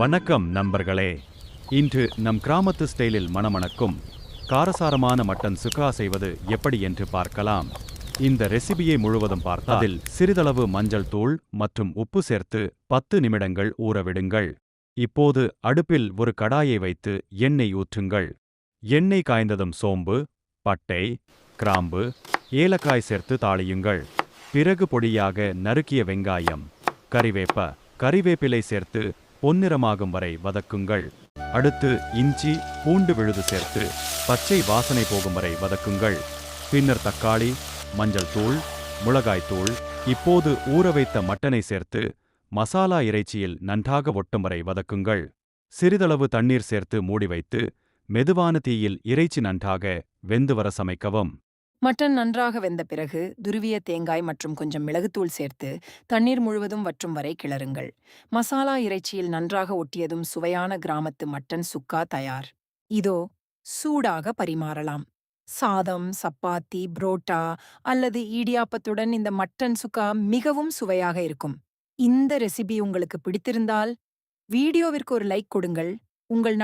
வணக்கம் நண்பர்களே. இன்று நம் கிராமத்து ஸ்டைலில் மணமணக்கும் காரசாரமான மட்டன் சுக்கா செய்வது எப்படி என்று பார்க்கலாம். இந்த ரெசிபியை முழுவதும் பார்த்தால் அதில் சிறிதளவு மஞ்சள் தூள் மற்றும் உப்பு சேர்த்து 10 நிமிடங்கள் ஊறவிடுங்கள். இப்போது அடுப்பில் ஒரு கடாயை வைத்து எண்ணெய் ஊற்றுங்கள். எண்ணெய் காய்ந்ததும் சோம்பு, பட்டை, கிராம்பு, ஏலக்காய் சேர்த்து தாளியுங்கள். பிறகு பொடியாக நறுக்கிய வெங்காயம், கறிவேப்பிலை சேர்த்து பொன்னிறமாகும் வரை வதக்குங்கள். அடுத்து இஞ்சி, பூண்டு விழுது சேர்த்து பச்சை வாசனை போகும் வரை வதக்குங்கள். பின்னர் தக்காளி, மஞ்சள் தூள், மிளகாய் தூள், இப்போது ஊற வைத்த மட்டனை சேர்த்து மசாலா இறைச்சியில் நன்றாக ஒட்டும் வரை வதக்குங்கள். சிறிதளவு தண்ணீர் சேர்த்து மூடி வைத்து மெதுவான தீயில் இறைச்சி நன்றாக வெந்து வர சமைக்கவும். மட்டன் நன்றாக வெந்த பிறகு துருவிய தேங்காய் மற்றும் கொஞ்சம் மிளகுத்தூள் சேர்த்து தண்ணீர் முழுவதும் வற்றும் வரை கிளறுங்கள். மசாலா இறைச்சியில் நன்றாக ஒட்டியதும் சுவையான கிராமத்து மட்டன் சுக்கா தயார். இதோ சூடாக பரிமாறலாம். சாதம், சப்பாத்தி, புரோட்டா அல்லது இடியாப்பத்துடன் இந்த மட்டன் சுக்கா மிகவும் சுவையாக இருக்கும். இந்த ரெசிபி உங்களுக்கு பிடித்திருந்தால் வீடியோவிற்கு ஒரு லைக் கொடுங்கள். உங்கள்